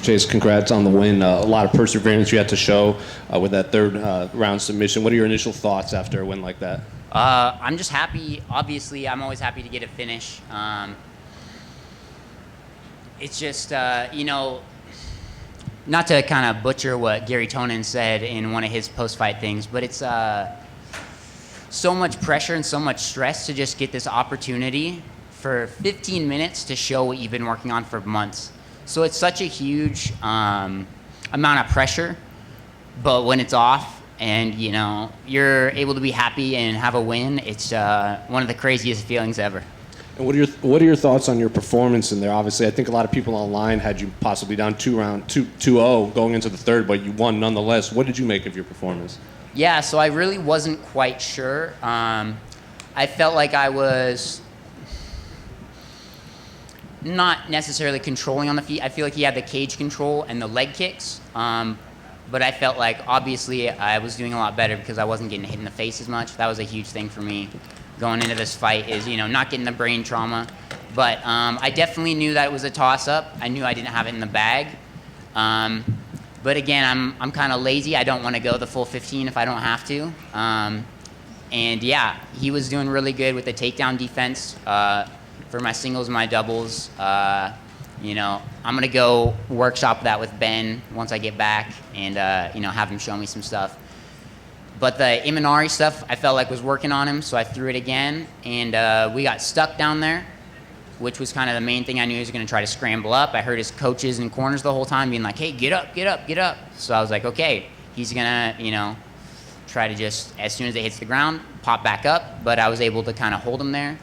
Chase, congrats on the win. A lot of perseverance you had to show with that third round submission. What are your initial thoughts after a win like that? I'm just happy. Obviously, I'm always happy to get a finish. It's just, not to kind of butcher what Gary Tonin said in one of his post-fight things, but it's so much pressure and so much stress to just get this opportunity for 15 minutes to show what you've been working on for months. So it's such a huge amount of pressure, but when it's off and you're able to be happy and have a win, it's one of the craziest feelings ever. And what are your thoughts on your performance in there? Obviously, I think a lot of people online had you possibly down 2-0 going into the third, but you won nonetheless. What did you make of your performance? Yeah, so I really wasn't quite sure. I felt like I was not necessarily controlling on the feet. I feel like he had the cage control and the leg kicks. But I felt like obviously I was doing a lot better because I wasn't getting hit in the face as much. That was a huge thing for me going into this fight is, not getting the brain trauma. But I definitely knew that it was a toss-up. I knew I didn't have it in the bag. But again, I'm kind of lazy. I don't want to go the full 15 if I don't have to. And yeah, he was doing really good with the takedown defense. For my singles, my doubles, I'm going to go workshop that with Ben once I get back and, have him show me some stuff. But the Imanari stuff I felt like was working on him, so I threw it again. And we got stuck down there, which was kind of the main thing. I knew he was going to try to scramble up. I heard his coaches in corners the whole time being like, hey, get up, get up, get up. So I was like, okay, he's going to, try to just, as soon as it hits the ground, pop back up. But I was able to kind of hold him there.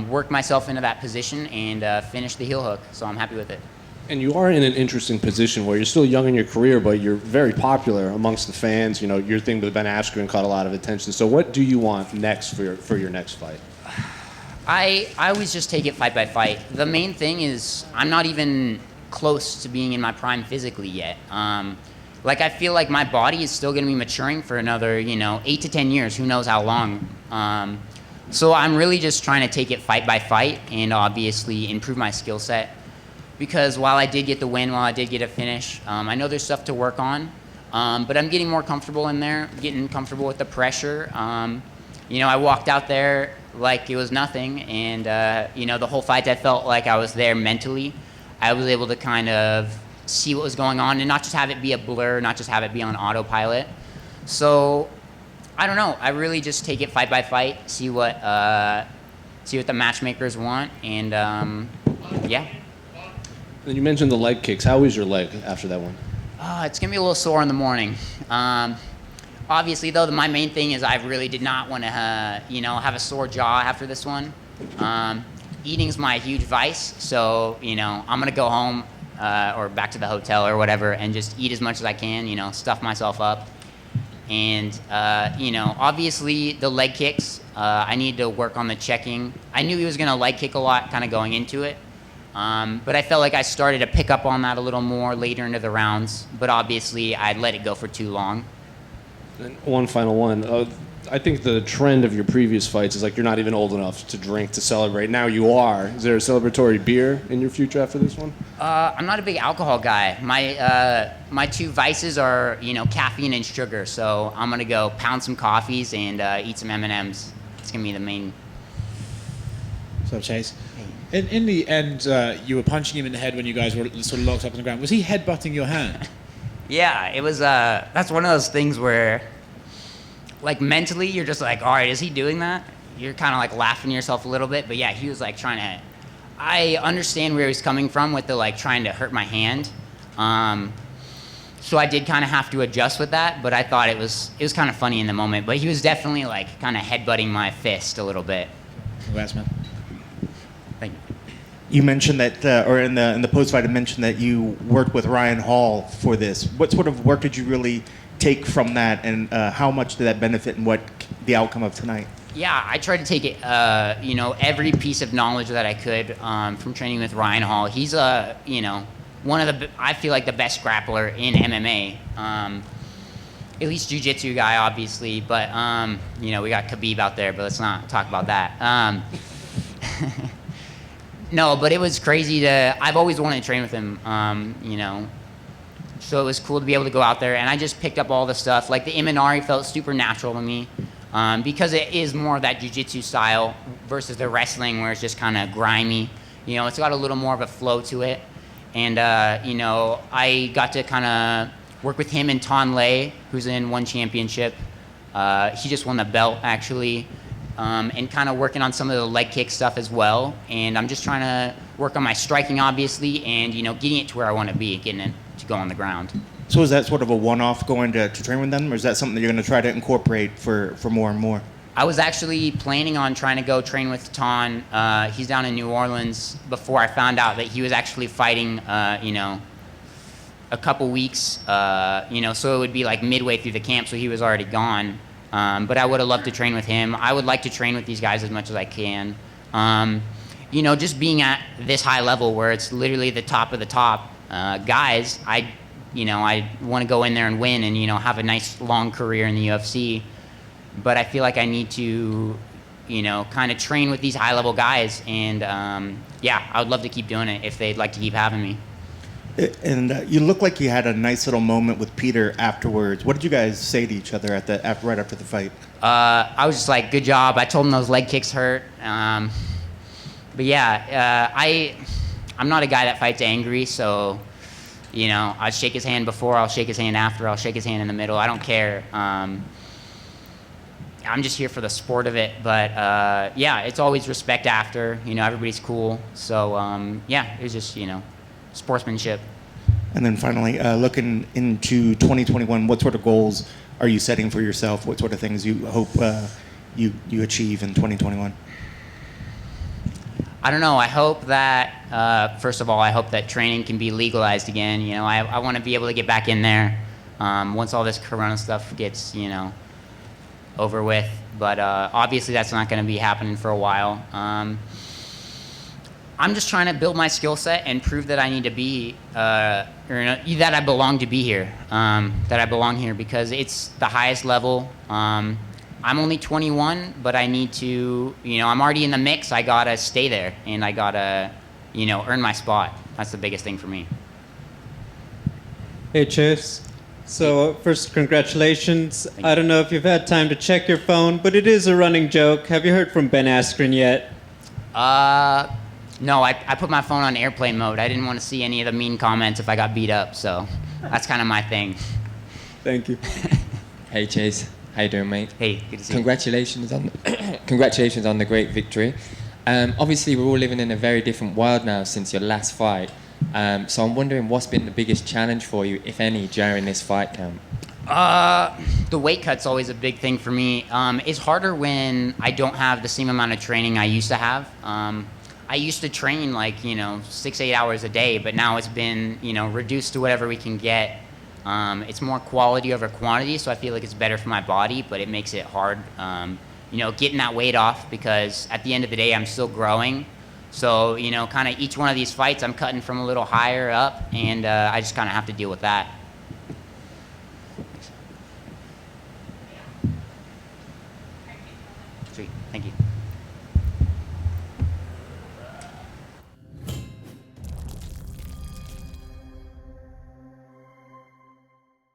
Work myself into that position and finish the heel hook, so I'm happy with it. And you are in an interesting position where you're still young in your career, but you're very popular amongst the fans. Your thing with Ben Askren caught a lot of attention. So what do you want next for your next fight? I always just take it fight by fight. The main thing is I'm not even close to being in my prime physically yet. I feel like my body is still going to be maturing for another, 8 to 10 years. Who knows how long. So I'm really just trying to take it fight by fight and obviously improve my skill set. Because while I did get the win, while I did get a finish, I know there's stuff to work on. But I'm getting more comfortable in there, getting comfortable with the pressure. I walked out there like it was nothing. And, the whole fight I felt like I was there mentally. I was able to kind of see what was going on and not just have it be a blur, not just have it be on autopilot. So I don't know. I really just take it fight by fight, see what the matchmakers want, and yeah. And you mentioned the leg kicks. How is your leg after that one? It's gonna be a little sore in the morning. Obviously, though, my main thing is I really did not want to, have a sore jaw after this one. Eating's my huge vice, so I'm gonna go home or back to the hotel or whatever and just eat as much as I can. Stuff myself up. And, obviously the leg kicks, I need to work on the checking. I knew he was going to leg kick a lot kind of going into it. But I felt like I started to pick up on that a little more later into the rounds. But obviously I'd let it go for too long. And one final one. I think the trend of your previous fights is like you're not even old enough to drink to celebrate. Now you are. Is there a celebratory beer in your future after this one? I'm not a big alcohol guy. My two vices are, caffeine and sugar. So I'm gonna go pound some coffees and eat some M&Ms. It's gonna be the main. What's up, Chase? In the end, you were punching him in the head when you guys were sort of locked up on the ground. Was he headbutting your hand? Yeah, it was. That's one of those things where, like, mentally, you're just like, all right, is he doing that? You're kind of like laughing to yourself a little bit, but yeah, he was like trying to. I understand where he's coming from with the like trying to hurt my hand. So I did kind of have to adjust with that, but I thought it was kind of funny in the moment. But he was definitely like kind of headbutting my fist a little bit. Congrats, man. Thank you. You mentioned that, or in the post-fight, you mentioned that you worked with Ryan Hall for this. What sort of work did you really take from that, and how much did that benefit and what the outcome of tonight? Yeah, I tried to take it, every piece of knowledge that I could from training with Ryan Hall. He's one of the, I feel like the best grappler in MMA. At least jiu-jitsu guy, obviously, but we got Khabib out there, but let's not talk about that. No, but it was crazy to. I've always wanted to train with him. You know, so it was cool to be able to go out there, and I just picked up all the stuff. Like the Imanari felt super natural to me, because it is more of that jiu-jitsu style versus the wrestling where it's just kind of grimy. You know, it's got a little more of a flow to it, and you know, I got to kind of work with him and Ton Lei, who's in one championship. He just won the belt actually. And kind of working on some of the leg kick stuff as well. And I'm just trying to work on my striking, obviously, and you know, getting it to where I want to be, getting it to go on the ground. So is that sort of a one-off going to train with them, or is that something that you're going to try to incorporate for more and more? I was actually planning on trying to go train with Ton. He's down in New Orleans before I found out that he was actually fighting, you know, a couple weeks, you know, so it would be like midway through the camp, so he was already gone. But I would have loved to train with him. I would like to train with these guys as much as I can. You know, just being at this high level where it's literally the top of the top guys, I want to go in there and win and, you know, have a nice long career in the UFC. But I feel like I need to, you know, kind of train with these high level guys. And, yeah, I would love to keep doing it if they'd like to keep having me. And you look like you had a nice little moment with Peter afterwards. What did you guys say to each other right after the fight? I was just like, good job. I told him those leg kicks hurt. But yeah, I'm not a guy that fights angry, so, you know, I'll shake his hand before, I'll shake his hand after, I'll shake his hand in the middle. I don't care. I'm just here for the sport of it. But yeah, it's always respect after. You know, everybody's cool. So yeah, it was just, you know, sportsmanship. And then finally, looking into 2021, what sort of goals are you setting for yourself? What sort of things you hope you achieve in 2021? I don't know. I hope that, first of all, I hope that training can be legalized again. You know, I want to be able to get back in there once all this Corona stuff gets, you know, over with. But obviously that's not going to be happening for a while. I'm just trying to build my skill set and prove that I need to be, that I belong to be here, that I belong here because it's the highest level. I'm only 21, but I need to, you know, I'm already in the mix. I gotta stay there and I gotta, you know, earn my spot. That's the biggest thing for me. Hey, Chase. So first, congratulations. I don't know if you've had time to check your phone, but it is a running joke. Have you heard from Ben Askren yet? No, I put my phone on airplane mode. I didn't want to see any of the mean comments if I got beat up, so that's kind of my thing. Thank you. Hey Chase, how you doing, mate? Hey, good to see Congratulations on congratulations on the great victory. Obviously, we're all living in a very different world now since your last fight. So I'm wondering what's been the biggest challenge for you, if any, during this fight camp? The weight cut's always a big thing for me. It's harder when I don't have the same amount of training I used to have. I used to train like, you know, 6-8 hours a day, but now it's been, you know, reduced to whatever we can get. It's more quality over quantity, so I feel like it's better for my body, but it makes it hard, you know, getting that weight off because at the end of the day, I'm still growing. So, you know, kind of each one of these fights, I'm cutting from a little higher up, and I just kind of have to deal with that. Sweet, thank you.